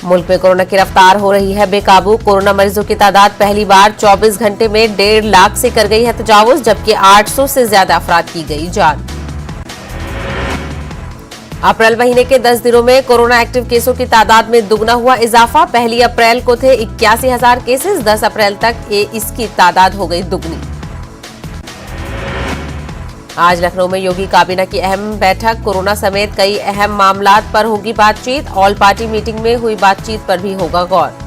मुल्क में कोरोना की रफ्तार हो रही है बेकाबू। कोरोना मरीजों की तादाद पहली बार 24 घंटे में 1.5 लाख से कर गई है तजावुज, जबकि 800 से ज्यादा अफराद की गई जान। अप्रैल महीने के 10 दिनों में कोरोना एक्टिव केसों की तादाद में दुगना हुआ इजाफा। पहली अप्रैल को थे 81,000 केसेस, 10 अप्रैल तक इसकी तादाद हो गई दुगनी। आज लखनऊ में योगी काबीना की अहम बैठक। कोरोना समेत कई अहम मामलात पर होगी बातचीत। ऑल पार्टी मीटिंग में हुई बातचीत पर भी होगा गौर।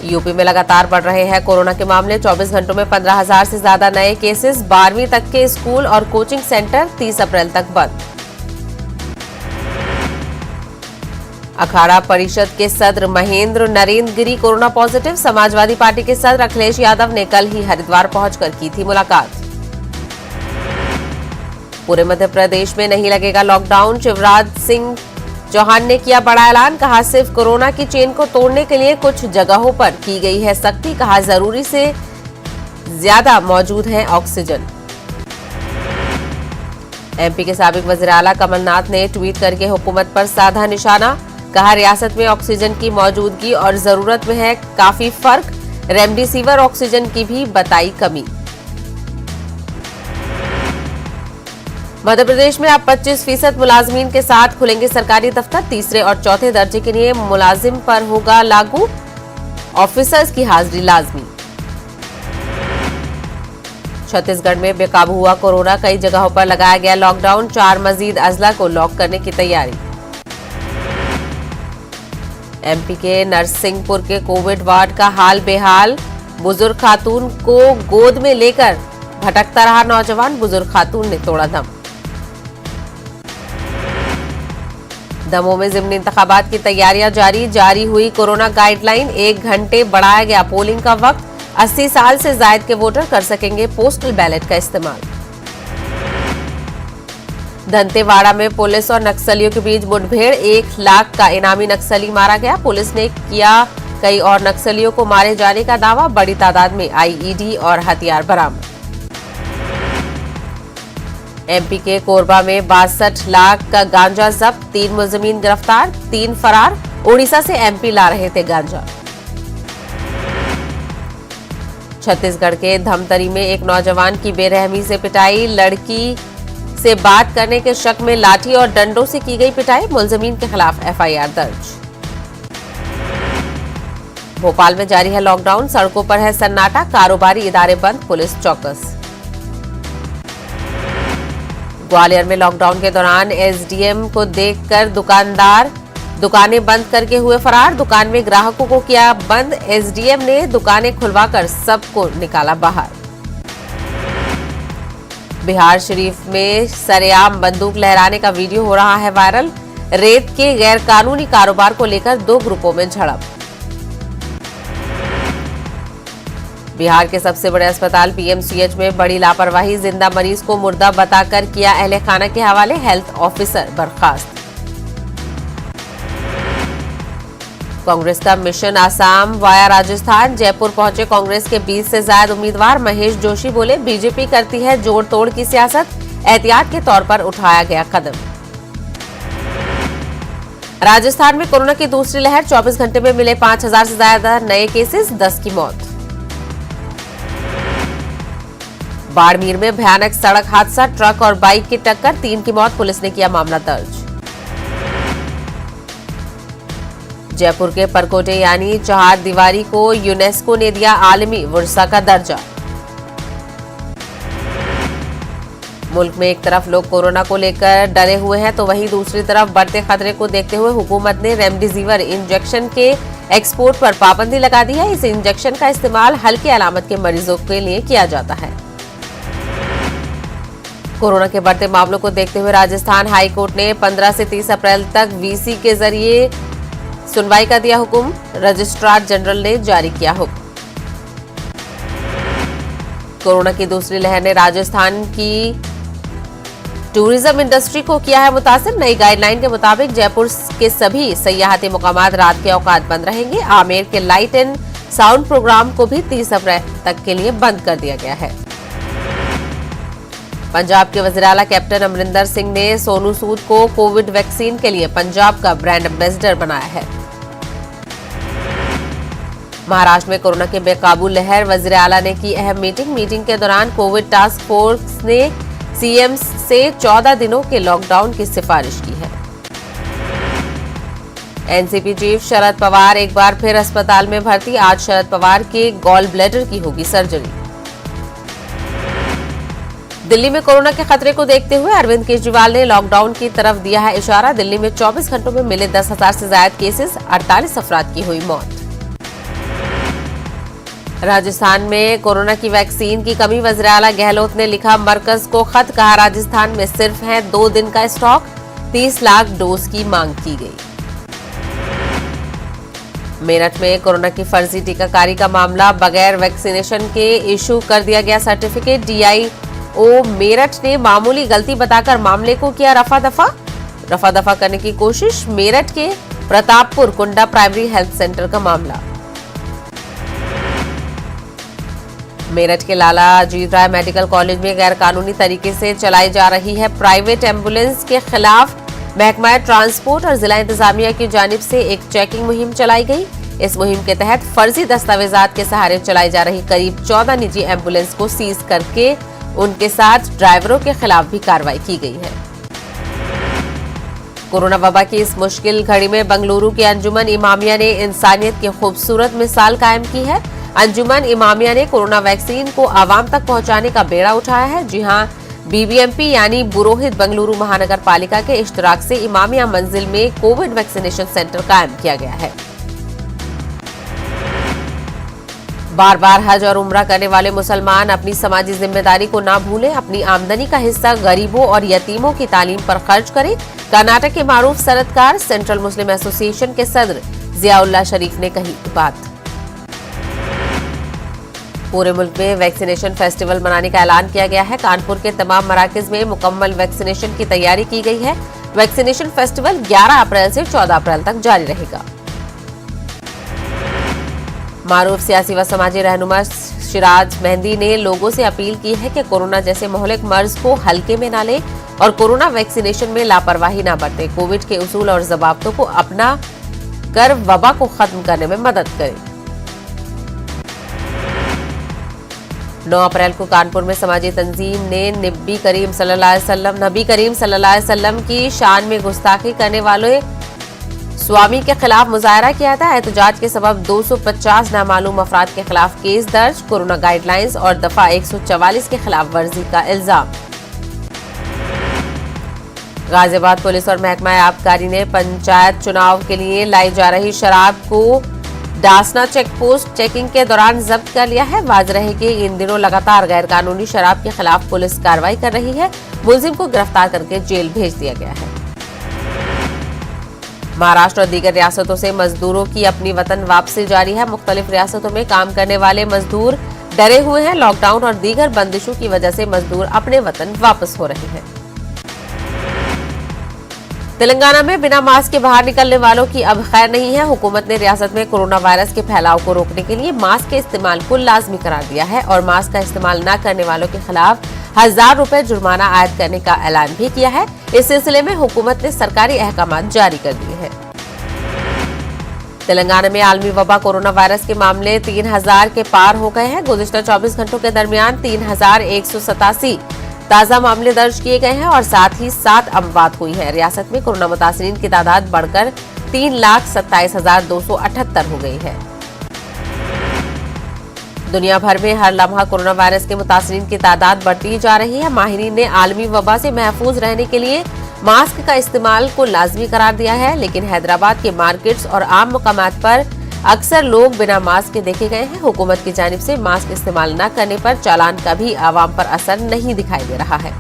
यूपी में लगातार बढ़ रहे हैं कोरोना के मामले। 24 घंटों में 15,000 से ज्यादा नए केसेस। 12वीं तक के स्कूल और कोचिंग सेंटर 30 अप्रैल तक बंद। अखाड़ा परिषद के सदर Mahendra Narendra Giri corona positive. Samajwadi party के सदर अखिलेश यादव ने कल ही हरिद्वार पहुंचकर की थी मुलाकात। पूरे मध्य प्रदेश में नहीं लगेगा लॉकडाउन। शिवराज सिंह चौहान ने किया बड़ा ऐलान। कहा सिर्फ कोरोना की चेन को तोड़ने के लिए कुछ जगहों पर की गई है सख्ती। कहा जरूरी से ज्यादा मौजूद है ऑक्सीजन। एमपी के साबिक वज़ीर आला कमलनाथ ने ट्वीट करके हुकूमत पर साधा निशाना। कहा रियासत में ऑक्सीजन की मौजूदगी और जरूरत में है काफी फर्क। रेमडेसिविर ऑक्सीजन की भी बताई कमी। मध्य प्रदेश में अब 25% मुलाजमीन के साथ खुलेंगे सरकारी दफ्तर। तीसरे और चौथे दर्जे के लिए मुलाजिम पर होगा लागू। ऑफिसर्स की हाजिरी लाजमी। छत्तीसगढ़ में बेकाबू हुआ कोरोना। कई जगहों पर लगाया गया लॉकडाउन। 4 मजीद अजला को लॉक करने की तैयारी। एमपी के नरसिंहपुर के कोविड वार्ड का हाल बेहाल। बुजुर्ग खातून को गोद में लेकर भटकता रहा नौजवान। बुजुर्ग खातून ने तोड़ा दम। दमोह में ज़िमनी इंतखाबात की तैयारियां जारी हुई कोरोना गाइडलाइन। 1 घंटे बढ़ाया गया पोलिंग का वक्त। 80 साल से जायद के वोटर कर सकेंगे पोस्टल बैलेट का इस्तेमाल। दंतेवाड़ा में पुलिस और नक्सलियों के बीच मुठभेड़। 1 लाख का इनामी नक्सली मारा गया। पुलिस ने किया कई और नक्सलियों को मारे जाने का दावा। बड़ी तादाद में आईईडी और हथियार बरामद। एमपी के कोरबा में 62 लाख का गांजा जब्त। 3 मुलजिमीन गिरफ्तार, 3 फरार। उड़ीसा से एमपी ला रहे थे गांजा। छत्तीसगढ़ के धमतरी में एक नौजवान की बेरहमी से पिटाई। लड़की से बात करने के शक में लाठी और डंडों से की गई पिटाई। मुलजिमीन के खिलाफ एफआईआर दर्ज। भोपाल में जारी है लॉकडाउन। सड़कों पर है सन्नाटा। कारोबारी इदारे बंद, पुलिस चौकस। ग्वालियर में लॉकडाउन के दौरान एसडीएम को देखकर दुकानदार दुकानें बंद करके हुए फरार। दुकान में ग्राहकों को किया बंद। एसडीएम ने दुकानें खुलवाकर सबको निकाला बाहर। बिहार शरीफ में सरेआम बंदूक लहराने का वीडियो हो रहा है वायरल। रेत के गैरकानूनी कारोबार को लेकर 2 ग्रुपों में झड़प। बिहार के सबसे बड़े अस्पताल पीएमसीएच में बड़ी लापरवाही। जिंदा मरीज को मुर्दा बताकर किया अहले खाना के हवाले। हेल्थ ऑफिसर बर्खास्त। कांग्रेस का मिशन आसाम वाया राजस्थान। जयपुर पहुंचे कांग्रेस के 20 से ज्यादा उम्मीदवार। महेश जोशी बोले बीजेपी करती है जोड़ तोड़ की सियासत। एहतियात के तौर पर उठाया गया कदम। राजस्थान में कोरोना की दूसरी लहर। 24 घंटे में मिले 5,000 से ज्यादा नए केसेस, 10 की मौत। बाड़मेर में भयानक सड़क हादसा। ट्रक और बाइक की टक्कर, 3 की मौत। पुलिस ने किया मामला दर्ज। जयपुर के परकोटे यानी चहार दीवारी को यूनेस्को ने दिया आलमी विरसा का दर्जा। मुल्क में एक तरफ लोग कोरोना को लेकर डरे हुए हैं, तो वहीं दूसरी तरफ बढ़ते खतरे को देखते हुए हुकूमत ने रेमडेसिविर इंजेक्शन के एक्सपोर्ट पर पाबंदी लगा दी है। इस इंजेक्शन का इस्तेमाल हल्की अलामत के मरीजों के लिए किया जाता है। कोरोना के बढ़ते मामलों को देखते हुए राजस्थान हाई कोर्ट ने 15 से 30 अप्रैल तक वीसी के जरिए सुनवाई का दिया हुक्म। रजिस्ट्रार जनरल ने जारी किया हुक्म। कोरोना की दूसरी लहर ने राजस्थान की टूरिज्म इंडस्ट्री को किया है मुतासिर। नई गाइडलाइन के मुताबिक जयपुर के सभी सयाहती मुकामात रात के औकात बंद रहेंगे। आमेर के लाइट एंड साउंड प्रोग्राम को भी 30 अप्रैल तक के लिए बंद कर दिया गया है। पंजाब के वज़ीर-ए-आला कैप्टन अमरिंदर सिंह ने सोनू सूद को कोविड वैक्सीन के लिए पंजाब का ब्रांड एम्बेसडर बनाया है। महाराष्ट्र में कोरोना के बेकाबू लहर, वज़ीर-ए-आला ने की अहम मीटिंग के दौरान कोविड टास्क फोर्स ने सीएम से 14 दिनों के लॉकडाउन की सिफारिश की है। एनसीपी चीफ शरद पवार एक बार फिर अस्पताल में भर्ती, आज शरद पवार के गॉल ब्लैडर की होगी सर्जरी। दिल्ली में कोरोना के खतरे को देखते हुए अरविंद केजरीवाल ने लॉकडाउन की तरफ दिया है इशारा। दिल्ली में 24 घंटों में मिले 10,000 से ज्यादा केसेस, 48 अफराद की हुई मौत। राजस्थान में कोरोना की वैक्सीन की कमी, वज़ीर-ए-आला गहलोत ने लिखा मरकज को खत, कहा राजस्थान में सिर्फ है 2 दिन का स्टॉक, 30 लाख डोज की मांग की गई। मेरठ में कोरोना की फर्जी टीकाकारी का मामला, बगैर वैक्सीनेशन के इशू कर दिया गया सर्टिफिकेट। डीआईओ मेरठ ने मामूली गलती बताकर मामले को किया रफा दफा करने की कोशिश। मेरठ के प्रतापपुर कुंडा प्राइमरी हेल्थ सेंटर का मामला। मेरठ के लाला अजीत राय मेडिकल कॉलेज में गैरकानूनी तरीके से चलाई जा रही है प्राइवेट एम्बुलेंस के खिलाफ महकमा ट्रांसपोर्ट और जिला इंतजामिया की जानिब से एक चेकिंग मुहिम चलाई गई। इस मुहिम के तहत फर्जी दस्तावेजात के सहारे चलाई जा रही करीब 14 निजी एम्बुलेंस को सीज करके उनके साथ ड्राइवरों के खिलाफ भी कार्रवाई की गई है। कोरोना वबा की इस मुश्किल घड़ी में बेंगलुरु की अंजुमन इमामिया ने इंसानियत की खूबसूरत मिसाल कायम की है। अंजुमन इमामिया ने कोरोना वैक्सीन को आवाम तक पहुंचाने का बेड़ा उठाया है। जी हां, बीबीएमपी यानी बुरोहित बेंगलुरु महानगर पालिका के इश्तराक से इमामिया मंजिल में कोविड वैक्सीनेशन सेंटर कायम किया गया है। बार बार हज और उम्रा करने वाले मुसलमान अपनी समाजी जिम्मेदारी को ना भूलें, अपनी आमदनी का हिस्सा गरीबों और यतीमों की तालीम पर खर्च करें। कर्नाटक के मारूफ सनतकार सेंट्रल मुस्लिम एसोसिएशन के सदर जियाउल्लाह शरीफ ने कही बात। पूरे मुल्क में वैक्सीनेशन फेस्टिवल मनाने का ऐलान किया गया है। कानपुर के तमाम मराकज में मुकम्मल वैक्सीनेशन की तैयारी की गई है। वैक्सीनेशन फेस्टिवल 11 अप्रैल से 14 अप्रैल तक जारी रहेगा। मारूफ सियासी व समाजी रहनुमा शिराज मेहंदी ने लोगों से अपील की है कि कोरोना जैसे मोहलिक मर्ज को हल्के में न लें और कोरोना वैक्सीनेशन में लापरवाही न बरतें। कोविड के उसूल और जवाब्तों को अपना कर वबा को खत्म करने में मदद करें। 9 अप्रैल को कानपुर में समाजी तंजीम ने नबी करीम सल्लल्लाहु अलैहि वसल्लम की शान में गुस्ताखी करने वाले स्वामी के खिलाफ मुजाहरा किया था। एहतजाज के सबब 250 नामालूम अफराद के खिलाफ केस दर्ज। कोरोना गाइडलाइंस और दफा 144 के खिलाफ वर्जी का इल्जाम। गाजियाबाद पुलिस और महकमा आबकारी ने पंचायत चुनाव के लिए लाई जा रही शराब को डासना चेक पोस्ट चेकिंग के दौरान जब्त कर लिया है। वाज़ रहे कि इन दिनों लगातार गैर कानूनी शराब के खिलाफ पुलिस कार्रवाई कर रही है। मुलजिम को गिरफ्तार करके जेल भेज दिया गया है। महाराष्ट्र और दीगर रियासतों से मजदूरों की अपनी वतन वापसी जारी है। मुख्तलिफ रियासतों में काम करने वाले मजदूर डरे हुए हैं। लॉकडाउन और दीगर बंदिशों की वजह से मजदूर अपने वतन वापस हो रहे हैं। तेलंगाना में बिना मास्क के बाहर निकलने वालों की अब खैर नहीं है। हुकूमत ने रियासत में कोरोना वायरस के फैलाव को रोकने के लिए मास्क के इस्तेमाल को लाजमी करार दिया है और मास्क का इस्तेमाल न करने वालों के खिलाफ 1000 रुपए जुर्माना आयद करने का ऐलान भी किया है। इस सिलसिले में हुकूमत ने सरकारी अहकाम जारी कर दिए हैं। तेलंगाना में आलमी वबा कोरोना वायरस के मामले 3000 के पार हो गए हैं। गुज़िश्ता 24 घंटों के दरमियान 3187 ताजा मामले दर्ज किए गए हैं और साथ ही 7 अमवात हुई है। रियासत में कोरोना मुतासिरीन की तादाद बढ़कर 3,27,278 हो गई है। दुनिया भर में हर लम्हा कोरोना वायरस के मुतासिरीन की तादाद बढ़ती जा रही है। माहिरीन ने आलमी वबा से महफूज रहने के लिए मास्क का इस्तेमाल को लाजमी करार दिया है, लेकिन हैदराबाद के मार्केट्स और आम मकामात पर अक्सर लोग बिना मास्क के देखे गए हैं। हुकूमत की जानिब से मास्क इस्तेमाल न करने पर चालान का भी आवाम पर असर नहीं दिखाई दे रहा है।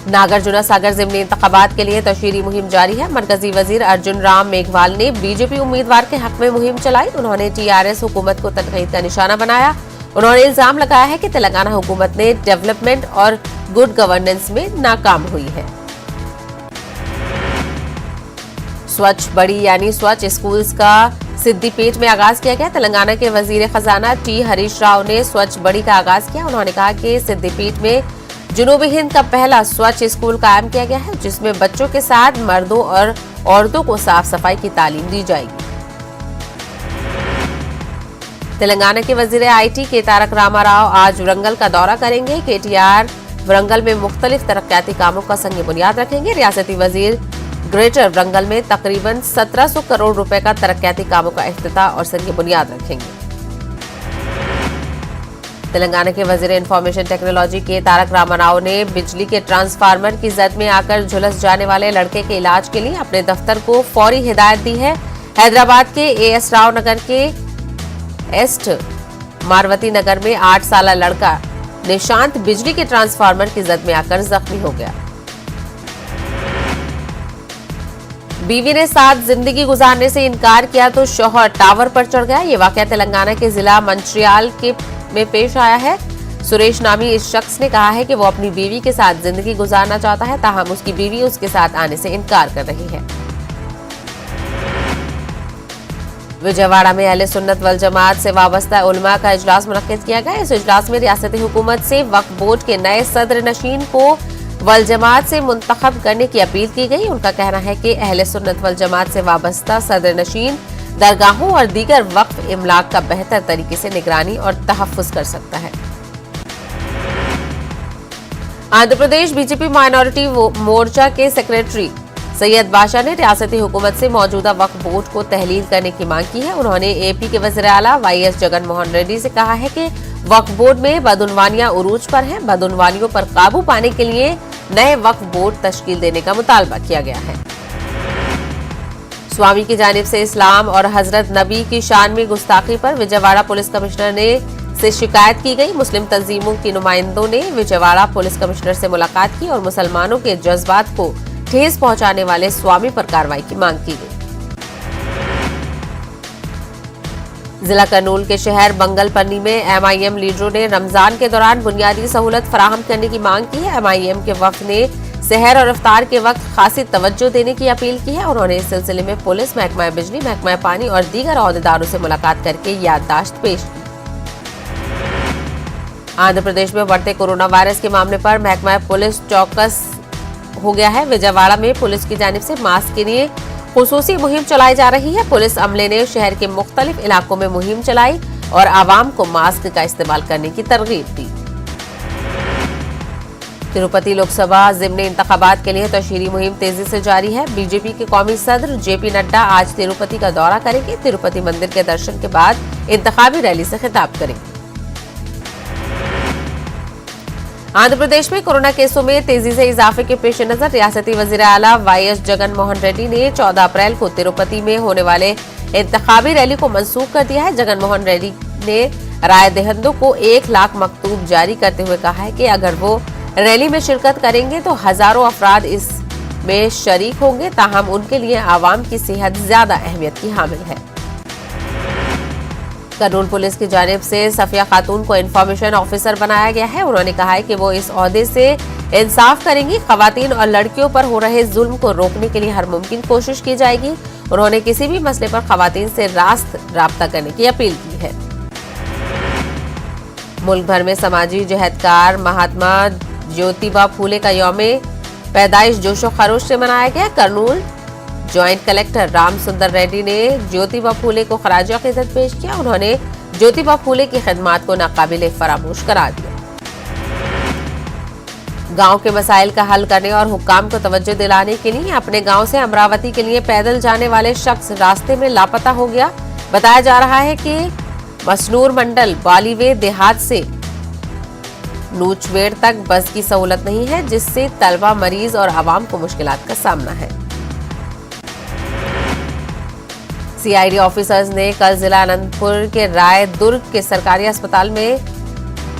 नागार्जुन सागर ज़िमनी इंतखाबात के लिए तशहीरी मुहिम जारी है। मरकजी वजीर अर्जुन राम मेघवाल ने बीजेपी उम्मीदवार के हक में मुहिम चलाई। उन्होंने टीआरएस हुकूमत को तनकीद का निशाना बनाया। उन्होंने इल्जाम लगाया है कि तेलंगाना हुकूमत ने डेवलपमेंट और गुड गवर्नेंस में नाकाम हुई है। स्वच्छ बड़ी यानी स्वच्छ स्कूल्स का सिद्दीपेट में आगाज किया गया। तेलंगाना के वजीर खजाना टी हरीश राव ने स्वच्छ बड़ी का आगाज किया। उन्होंने कहा कि सिद्दीपेट में जनूबी हिंद का पहला स्वच्छ स्कूल कायम किया गया है, जिसमें बच्चों के साथ मर्दों और औरतों को साफ सफाई की तालीम दी जाएगी। तेलंगाना के वजीर आईटी के तारक रामाराव आज वरंगल का दौरा करेंगे। केटीआर वरंगल में मुख्तलिफ तरक्याती कामों का संग बुनियाद रखेंगे। रियासती वजीर ग्रेटर वरंगल में तकरीबन 1700 करोड़ रुपए का तरक्याती कामों का इफ्तिताह और संग बुनियाद रखेंगे। तेलंगाना के वजीर इंफॉर्मेशन टेक्नोलॉजी के तारक रामाराव ने बिजली के ट्रांसफार्मर की जद में आकर झुलस जाने वाले लड़के के इलाज के लिए अपने दफ्तर को फौरी हिदायत दी है। हैदराबाद के एएस राव नगर के एस्ट मारवती नगर में 8 साल लड़का निशांत बिजली के ट्रांसफार्मर की जद में आकर जख्मी हो गया। बीवी ने साथ जिंदगी गुजारने से इनकार किया तो शौहर टावर पर चढ़ गया। ये वाकया तेलंगाना के जिला मंचिर्याल में पेश आया है। सुरेश नामी इस शख्स ने कहा है कि वो अपनी बीवी के साथ जिंदगी गुजारना चाहता है, ताहम उसकी बीवी उसके साथ आने से इनकार कर रही है। विजयवाड़ा में अहले सुन्नत वल जमात से वाबस्ता उलमा का इजलास मुनक्किद किया गया। इस इजलास में रियासती हुकूमत से वक्फ बोर्ड के नए सदर नशीन को वल जमात से मुंतखब करने की अपील की गई। उनका कहना है कि अहले सुन्नत वल जमात से वाबस्ता सदर नशीन दरगाहों और दीगर वक्फ इमलाक का बेहतर तरीके से निगरानी और तहफ्फुज कर सकता है। आंध्र प्रदेश बीजेपी माइनॉरिटी मोर्चा के सेक्रेटरी सैयद बादशाह ने रियासती हुकूमत से मौजूदा वक्फ बोर्ड को तहलील करने की मांग की है। उन्होंने एपी के वज़ीर आला वाईएस जगन मोहन रेड्डी से कहा है कि वक्फ बोर्ड में बदउनवानियां उरूज पर हैं। बदउनवानियों पर काबू पाने के लिए नए वक्फ बोर्ड तश्कील देने का मुतालबा किया गया है। स्वामी की जानिब से इस्लाम और हजरत नबी की शान में गुस्ताखी पर विजयवाड़ा पुलिस कमिश्नर ने से शिकायत की गई। मुस्लिम तंजीमों की नुमाइंदों ने विजयवाड़ा पुलिस कमिश्नर से मुलाकात की और मुसलमानों के जज्बात को ठेस पहुंचाने वाले स्वामी पर कार्रवाई की मांग की गई। जिला कर्नूल के शहर बंगलपन्नी में एमआईएम लीडरों ने रमजान के दौरान बुनियादी सहूलत फराहम करने की मांग की है। एमआईएम के वफ्द ने सहर और इफ्तार के वक्त खासी तवज्जो देने की अपील की है। उन्होंने इस सिलसिले में पुलिस, महकमा बिजली, महकमा पानी और दीगर अहदेदारों से मुलाकात करके याददाश्त पेश की। आंध्र प्रदेश में बढ़ते कोरोना वायरस के मामले पर महकमा पुलिस चौकस हो गया है। विजयवाड़ा में पुलिस की जानिब से मास्क के लिए खुसूसी मुहिम चलाई जा रही है। पुलिस अमले ने शहर के मुख्तलिफ इलाकों में मुहिम चलाई और आवाम को मास्क का इस्तेमाल करने की तरगीब दी। तिरुपति लोकसभा ज़िमनी इंतखाबात के लिए तशहीरी मुहिम तेजी से जारी है। बीजेपी के कौमी सदर जेपी नड्डा आज तिरुपति का दौरा करेंगे। तिरुपति मंदिर के दर्शन के बाद इंतखाबी रैली से खिताब करेंगे। आंध्र प्रदेश में कोरोना केसों में तेजी से इजाफे के पेश नजर रियासती वजीर आला वाईएस जगन मोहन रेड्डी ने 14 अप्रैल को तिरुपति में होने वाले इंतखाबी रैली को मंसूख कर दिया है। जगन मोहन रेड्डी ने राय दहिंदों को 1 लाख मकतूब जारी करते हुए कहा है कि अगर वो रैली में शिरकत करेंगे तो हजारों अफराद इसमें शरीक होंगे, ताहम उनके लिए आवाम की सेहत ज्यादा अहमियत की हामिल है। कर्नूल पुलिस की जानिब से सफिया खातून को इंफॉर्मेशन ऑफिसर बनाया गया है। उन्होंने कहा है कि वो इस ओहदे से इंसाफ करेंगी। खवातीन और लड़कियों पर हो रहे जुल्म को रोकने के लिए हर मुमकिन कोशिश की जाएगी। उन्होंने किसी भी मसले पर खवातीन से रास्त राब्ता करने की अपील की है। मुल्क भर में समाजी जहदकार महात्मा ज्योतिबा फूले का यौम पैदाइश जोशो खरोश से मनाया गया। कर्नूल ज्वाइंट कलेक्टर राम सुंदर रेड्डी ने ज्योतिबा फूले को खराज अकीदत पेश किया। उन्होंने ज्योतिबा फूले की खिदमात को नाकाबिले फरामोश करार दिया। गांव के मसाइल का हल करने और हुक्काम को तवज्जो दिलाने के लिए अपने गांव से अमरावती के लिए पैदल जाने वाले शख्स रास्ते में लापता हो गया। बताया जा रहा है कि मसनूर मंडल बालीवे देहात से नूचवेड़ तक बस की सहूलत नहीं है, जिससे तलबा, मरीज और आवाम को मुश्किलात का सामना है। सीआईडी ऑफिसर्स ने कल जिला अनंतपुर के राय दुर्ग के सरकारी अस्पताल में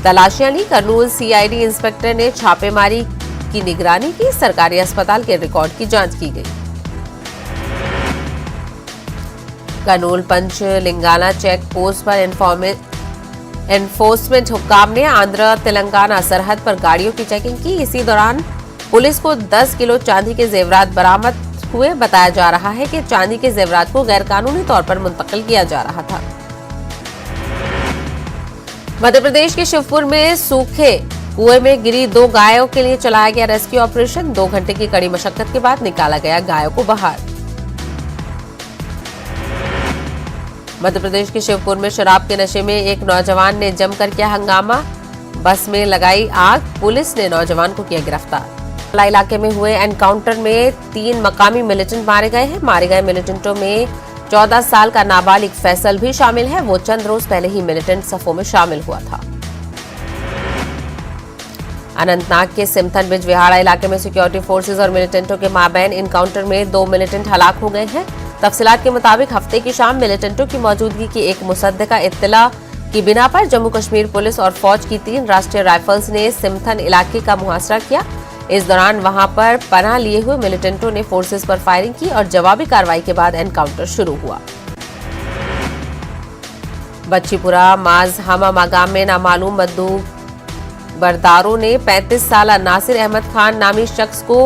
तलाशियां ली। कर्नूल सीआईडी इंस्पेक्टर ने छापेमारी की निगरानी की। सरकारी अस्पताल के रिकॉर्ड की जांच की गई। कर्नूल पंच लिंगाना चेक पोस्ट पर एनफोर्समेंट हुक्काम ने आंध्र तेलंगाना सरहद पर गाड़ियों की चेकिंग की। इसी दौरान पुलिस को 10 किलो चांदी के जेवरात बरामद हुए। बताया जा रहा है कि चांदी के जेवरात को गैरकानूनी तौर पर मुंतकिल किया जा रहा था। मध्य प्रदेश के शिवपुर में सूखे कुएं में गिरी 2 गायों के लिए चलाया गया रेस्क्यू ऑपरेशन। 2 घंटे की कड़ी मशक्कत के बाद निकाला गया गायों को बाहर। मध्य प्रदेश के शिवपुर में शराब के नशे में एक नौजवान ने जमकर किया हंगामा। बस में लगाई आग। पुलिस ने नौजवान को किया गिरफ्तार। इलाके में हुए एनकाउंटर में 3 मकामी मिलिटेंट मारे गए हैं। मारे गए मिलिटेंटों में 14 साल का नाबालिग फैसल भी शामिल है। वो चंद रोज पहले ही मिलिटेंट सफों में शामिल हुआ था। अनंतनाग के सिमथन बिजबिहाड़ा इलाके में सिक्योरिटी फोर्सेज और मिलिटेंटों के माबैन एनकाउंटर में 2 मिलिटेंट हलाक हो गए हैं। तफसीलात के मुताबिक हफ्ते की शाम मिलिटेंटों की मौजूदगी की एक मुसद्दका इत्तला की बिना पर जम्मू कश्मीर पुलिस और फौज की 3 राष्ट्रीय राइफल्स ने सिमथन इलाके का मुहासरा किया। इस दौरान वहां पर पनाह लिए हुए मिलिटेंटों ने फोर्सेस पर फायरिंग की और जवाबी कार्रवाई के बाद एनकाउंटर शुरू हुआ। बच्चीपुरा माजहामा मकाम में नामालूम बरदारों ने 35 साल नासिर अहमद खान नामी शख्स को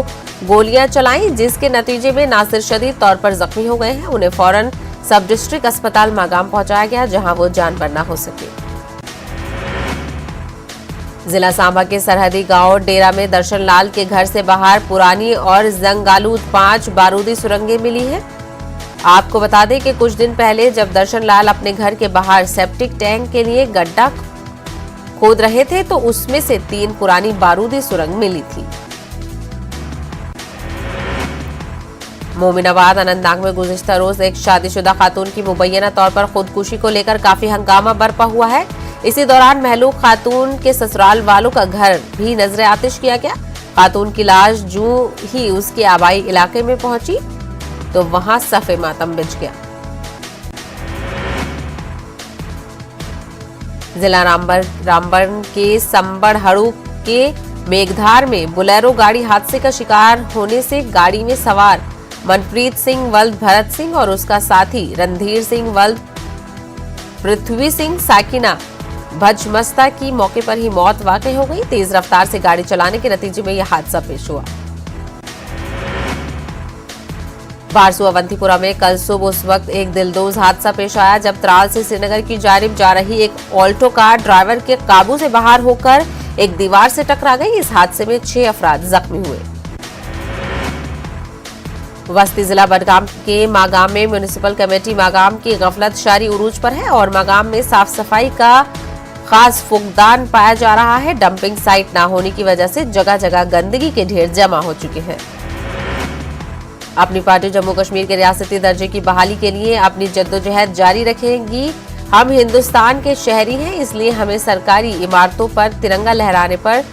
गोलियां चलाई, जिसके नतीजे में नासिर शदीद तौर पर जख्मी हो गए हैं। उन्हें फौरन सब डिस्ट्रिक्ट अस्पताल मागाम पहुंचाया गया, जहां वो जान पर न हो सके। जिला सांबा के सरहदी गांव डेरा में दर्शन लाल के घर से बाहर पुरानी और जंगालूद 5 बारूदी सुरंगें मिली है। आपको बता दें कि कुछ दिन पहले जब दर्शन लाल अपने घर के बाहर सेप्टिक टैंक के लिए गड्ढा खोद रहे थे तो उसमें से 3 पुरानी बारूदी सुरंग मिली थी। मोमिनाबाद अनंतनाग में गुज़िश्ता रोज एक शादीशुदा खातून की मुबैना तौर पर खुदकुशी को लेकर काफी हंगामा बरपा हुआ है। इसी दौरान महलूक खातून के ससुराल वालों का घर भी नजर आतिश किया गया। खातून की लाश जूं ही उसके आबाई इलाके में पहुंची तो वहां सफे मातम बिछ गया। जिला रामबन के संबड़हड़ू के मेघधार में बुलेरो गाड़ी हादसे का शिकार होने से गाड़ी में सवार मनप्रीत सिंह वल्द भरत सिंह और उसका साथी रणधीर सिंह वल्द पृथ्वी सिंह साकिना भजमस्ता की मौके पर ही मौत वाकई हो गई। तेज रफ्तार से गाड़ी चलाने के नतीजे में यह हादसा पेश हुआ। बारसू अवंतीपुरा में कल सुबह उस वक्त एक दिलदोज हादसा पेश आया जब त्राल से श्रीनगर की जानिब जा रही एक ऑल्टो कार ड्राइवर के काबू से बाहर होकर एक दीवार से टकरा गई। इस हादसे में 6 अफराद जख्मी हुए। वस्ती जिला बडगाम के मागाम में म्युनिसिपल कमेटी मागाम की गफलत शारी उरूज पर है और मागाम में साफ सफाई का खास फुकदान पाया जा रहा है। डंपिंग साइट न होने की वजह से जगह जगह गंदगी के ढेर जमा हो चुके हैं। अपनी पार्टी जम्मू कश्मीर के रियासती दर्जे की बहाली के लिए अपनी जद्दोजहद जारी रखेगी। हम हिंदुस्तान के शहरी हैं, इसलिए हमें सरकारी इमारतों पर तिरंगा लहराने पर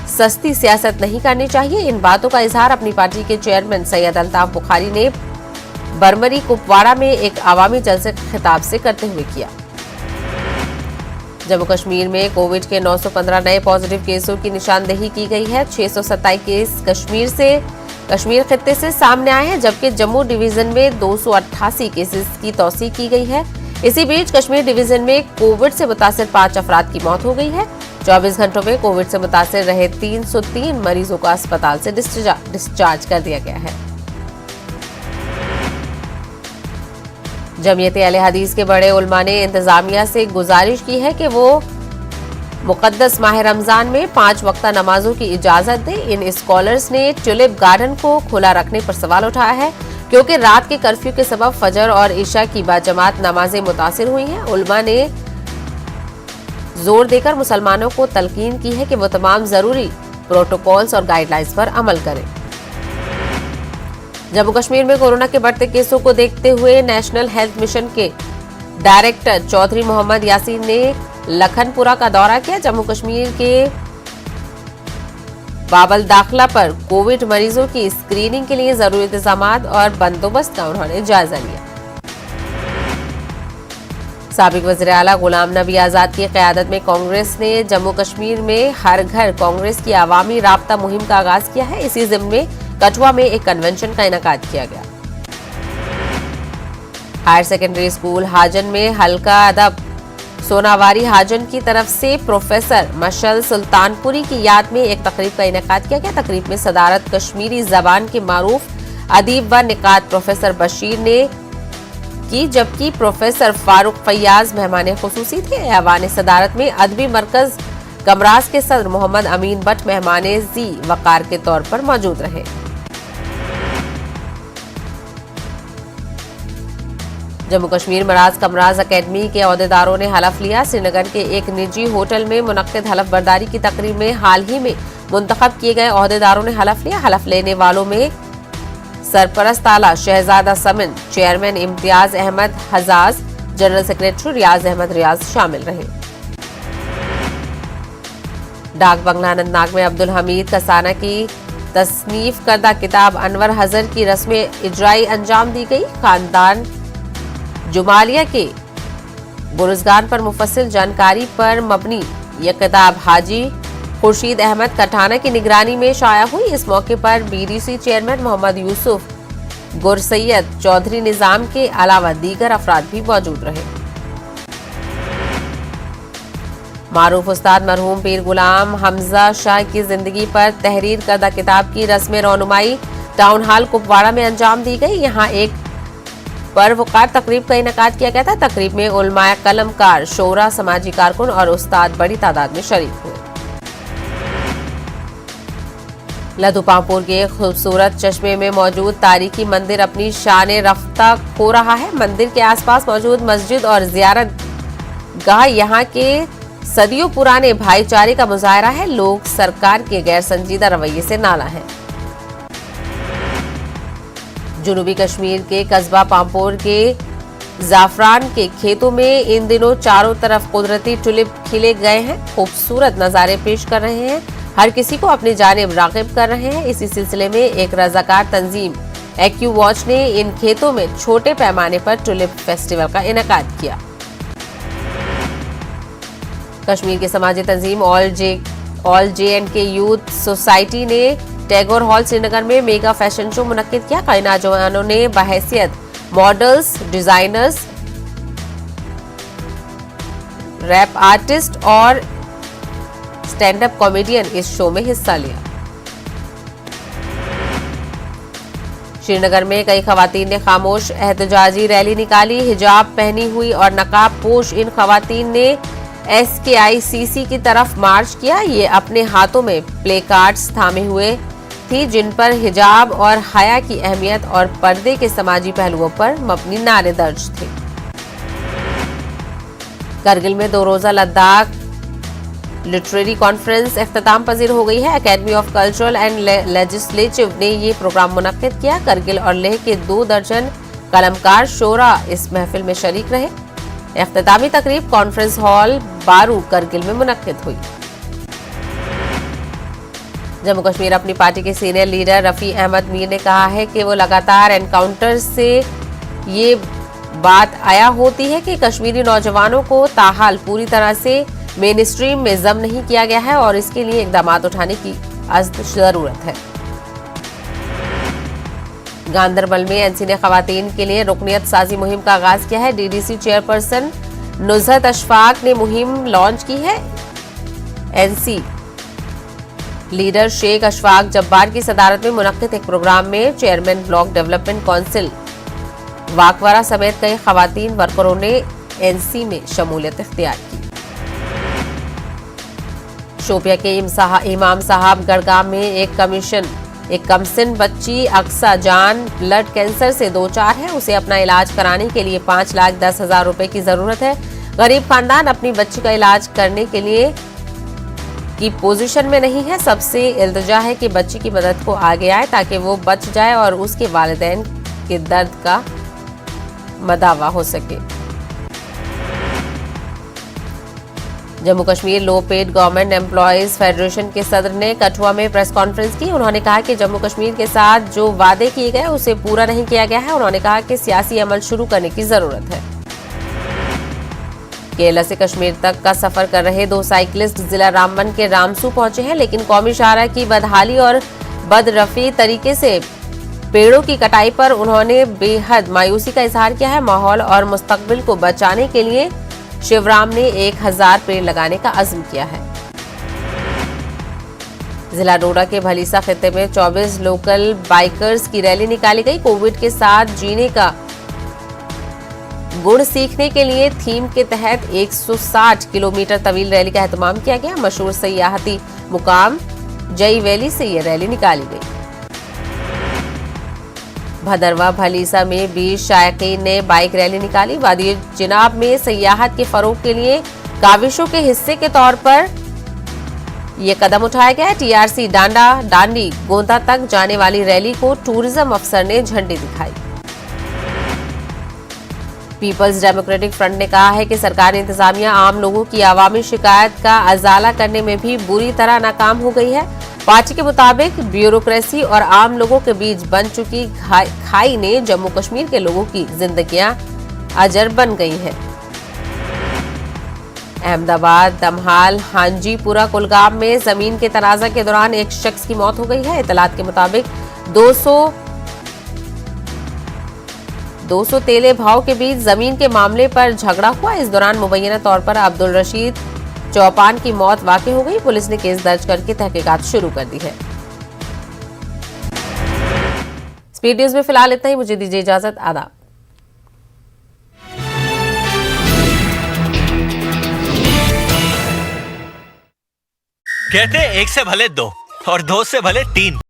सस्ती सियासत नहीं करनी चाहिए। इन बातों का इजहार अपनी पार्टी के चेयरमैन सैयद अल्ताफ बुखारी ने बरमरी कुपवाड़ा में एक अवामी जलसे के खिताब से करते हुए किया। जम्मू कश्मीर में कोविड के 915 नए पॉजिटिव केसों की निशानदेही की गई है। 627 केस कश्मीर खित्ते से सामने आए हैं, जबकि जम्मू डिवीजन में 288 केसेस की तौसीह की गई है। इसी बीच कश्मीर डिवीजन में कोविड से मुतासिर 5 अफराद की मौत हो गई है। 24 घंटों में कोविड से मुतासिर रहे 303 मरीजों को अस्पताल से डिस्चार्ज कर दिया गया है। जमीयत अहले हदीस के बड़े उलमा ने इंतजामिया से गुजारिश की है कि वो मुकद्दस माह रमजान में 5 वक्ता नमाजों की इजाजत दे। इन स्कॉलर्स ने ट्यूलिप गार्डन को खुला रखने पर सवाल उठाया है, क्योंकि रात के कर्फ्यू के सबब फजर और ईशा की बाजमात नमाजें मुतासिर हुई हैं। उलमा ने जोर देकर मुसलमानों को तलकीन की है कि वो तमाम जरूरी प्रोटोकॉल्स और गाइडलाइंस पर अमल करें। जम्मू कश्मीर में कोरोना के बढ़ते केसों को देखते हुए नेशनल हेल्थ मिशन के डायरेक्टर चौधरी मोहम्मद यासीन ने लखनपुरा का दौरा किया। जम्मू कश्मीर के बाबल दाखला पर कोविड मरीजों की स्क्रीनिंग के लिए जरूरी इंतजाम और बंदोबस्त का उन्होंने जायजा लिया। साबिक वज़ीर आला गुलाम नबी आजाद की क़यादत में कांग्रेस ने जम्मू कश्मीर में हर घर कांग्रेस की आवामी राब्ता मुहिम का आगाज किया है। इसी ज़िम्न में कठुआ में एक कन्वेंशन का इनेकाद किया गया। हायर सेकेंडरी स्कूल हाजन में हल्का अदब सोनावारी हाजन की तरफ से प्रोफेसर मशल सुल्तानपुरी की याद में एक तकरीब का इनेकाद किया गया। तकरीब में सदारत कश्मीरी जबान के मारूफ अदीब व निकात प्रोफेसर बशीर ने की, जबकि प्रोफेसर फारूक फैयाज मेहमान खुसूसी थे। ऐवान सदारत में अदबी मरकज कमराज के सदर मोहम्मद अमीन बट मेहमान जी वकार के तौर पर मौजूद रहे। जम्मू कश्मीर मराज कमराज अकेडमी के अहदेदारों ने हलफ लिया। श्रीनगर के एक निजी होटल में मुनक्किद हलफ बर्दारी की तकरीब में हाल ही में मुंतखब किए गए अहदेदारों ने हलफ लिया। हलफ लेने वालों में सरपरस्त आला Shahzada Samin, chairman Imtiaz Ahmad Hajaz, general secretary Riyaz Ahmad Riyaz शामिल रहे। डाक बंगला अनंतनाग में अब्दुल हमीद कसाना की तसनीफ करदा किताब अनवर हजर की रस्म इजराई अंजाम दी गई। खानदान जुमालिया के बुरुजगान पर मुफस्सिल जानकारी पर मबनी यह किताब हाजी खुर्शीद अहमद कठाना की निगरानी में शाया हुई। इस मौके पर बीडीसी चेयरमैन मोहम्मद यूसुफ गुरसैयद चौधरी निजाम के अलावा दीगर अफराद भी मौजूद रहे। मारूफ उस्ताद मरहूम पीर गुलाम हमजा शाह की जिंदगी पर तहरीर करदा किताब की रस्म रौनुमाई टाउन हॉल कुपवाड़ा में अंजाम दी गई। यहाँ एक पर्वकार तकरीब का इनेकाद किया गया था। तकरीब में उलमाए कलमकार, शोरा, समाजी कारकुन और उस्ताद बड़ी तादाद में शरीक हुए। लधुपापुर के खूबसूरत चश्मे में मौजूद तारीखी मंदिर अपनी शान रफ्ता खो रहा है। मंदिर के आसपास मौजूद मस्जिद और जियारत गाह यहाँ के सदियों पुराने भाईचारे का मुजाहरा है। लोग सरकार के गैर संजीदा रवैये से नाला है। जुनूबी कश्मीर के कस्बा पामपोर के जाफरान के खेतों में इन दिनों चारों तरफ कुदरती टुलिप खिले गए हैं, खूबसूरत नजारे पेश कर रहे हैं, हर किसी को अपनी जानिब राग़िब कर रहे हैं। इसी सिलसिले में एक रज़ाकार तंजीम एक्यू वॉच ने इन खेतों में छोटे पैमाने पर टुलिप फेस्टिवल का इनेकाद किया। कश्मीर की समाजी तंजीम ऑल जे&के यूथ सोसाइटी ने टैगोर हॉल श्रीनगर में मेगा फैशन शो मुनक्किद किया। कई नौजवानों ने बहैसियत मॉडल्स, डिजाइनर्स, रैप आर्टिस्ट और स्टैंड अप कॉमेडियन इस शो में हिस्सा लिया। श्रीनगर में कई खवातीन ने खामोश एहतजाजी रैली निकाली। हिजाब पहनी हुई और नकाब पोश इन खवातीन ने SKICC की तरफ मार्च किया। ये अपने हाथों में प्ले कार्ड्स थामे हुए थी, जिन पर हिजाब और हया की अहमियत और पर्दे के समाजी पहलुओं पर मबनी नारे दर्ज थे। करगिल में 2 रोजा लद्दाख लिटरेरी कॉन्फ्रेंस इख्तिताम पजीर हो गई है। Academy of cultural and legislative ने ये प्रोग्राम मुनक्किद किया। करगिल और लेह के 2 दर्जन कलमकार शोरा इस महफिल में शरीक रहे। इख्तितामी तकरीब कॉन्फ्रेंस हॉल बारू करगिल में मुनक्किद हुई। जम्मू कश्मीर अपनी पार्टी के सीनियर लीडर रफी अहमद मीर ने कहा है कि वो लगातार एनकाउंटर से ये बात आया होती है कि कश्मीरी नौजवानों को ताहाल पूरी तरह से मेन स्ट्रीम में जम नहीं किया गया है और इसके लिए इकदाम उठाने की जरूरत है। गांदरबल में एनसी ने खवातीन के लिए रुकनियत साजी मुहिम का आगाज किया है। डीडीसी चेयरपर्सन नुज़हत अशफाक ने मुहिम लॉन्च की है। एनसी लीडर शेख अशफाक जब्बार की सदारत में मुनक्किद एक प्रोग्राम में चेयरमैन ब्लॉक डेवलपमेंट काउंसिल वाकवारा समेत कई खवातीन वर्करों ने एनसी में शमूलियत इख्तियार की। शोपिया के इमाम साहब गढ़गाम में एक कमसिन बच्ची अक्सा जान ब्लड कैंसर से 2-4 है। उसे अपना इलाज कराने के लिए 5,10,000 रुपए की जरूरत है। गरीब खानदान अपनी बच्ची का इलाज करने के लिए की पोजीशन में नहीं है। सबसे इल्तिजा है कि बच्ची की मदद को आगे आए ताकि वो बच जाए और उसके वालिदैन के दर्द का मदावा हो सके। जम्मू कश्मीर लो पेड गवर्नमेंट एम्प्लॉयज फेडरेशन के सदर ने कठुआ में प्रेस कॉन्फ्रेंस की। उन्होंने कहा कि जम्मू कश्मीर के साथ जो वादे किए गए उसे पूरा नहीं किया गया है। उन्होंने कहा कि सियासी अमल शुरू करने की जरूरत है। केरला से कश्मीर तक का सफर कर रहे 2 साइकिलिस्ट जिला रामबन के रामसू पहुंचे हैं, लेकिन कौमी शाहरा की बदहाली और बदरफी तरीके से पेड़ों की कटाई पर उन्होंने बेहद मायूसी का इजहार किया है। माहौल और मुस्तकबिल को बचाने के लिए शिवराम ने 1000 पेड़ लगाने का अज़्म किया है। जिला नोएडा के भलीसा खित्ते में 24 लोकल बाइकर्स की रैली निकाली गई। कोविड के साथ जीने का गुण सीखने के लिए थीम के तहत 160 किलोमीटर तवील रैली का एहतमाम किया गया। मशहूर सयाहती मुकाम जई वैली से यह रैली निकाली गई। भदरवा भलीसा में 20 शायकीन ने बाइक रैली निकाली। वादी चिनाब में सयाहत के फरोग के लिए काविशों के हिस्से के तौर पर यह कदम उठाया गया है। टीआरसी डांडा डांडी गोंदा तक जाने वाली रैली को टूरिज्म अफसर ने झंडी दिखाई। पीपल्स डेमोक्रेटिक फ्रंट ने कहा है कि सरकारी इंतजामिया आम लोगों की आवामी शिकायत का अजाला करने में भी बुरी तरह नाकाम हो गई है। पार्टी के मुताबिक ब्यूरोक्रेसी और आम लोगों के बीच बन चुकी खाई ने जम्मू कश्मीर के लोगों की जिंदगियां अजर बन गई हैं। अहमदाबाद, दमहाल, हांजीपुरा, कुलगाम में जमीन के तनाजा के दौरान एक शख्स की मौत हो गई है। इतलात के मुताबिक 200 तेले भाव के बीच जमीन के मामले पर झगड़ा हुआ। इस दौरान मुबैना तौर पर अब्दुल रशीद चौपान की मौत वाक़ई हो गई। पुलिस ने केस दर्ज करके तहकीकात शुरू कर दी है। स्पीड न्यूज में फिलहाल इतना ही। मुझे दीजिए इजाजत। आदाब। कहते एक से भले दो और दो से भले तीन।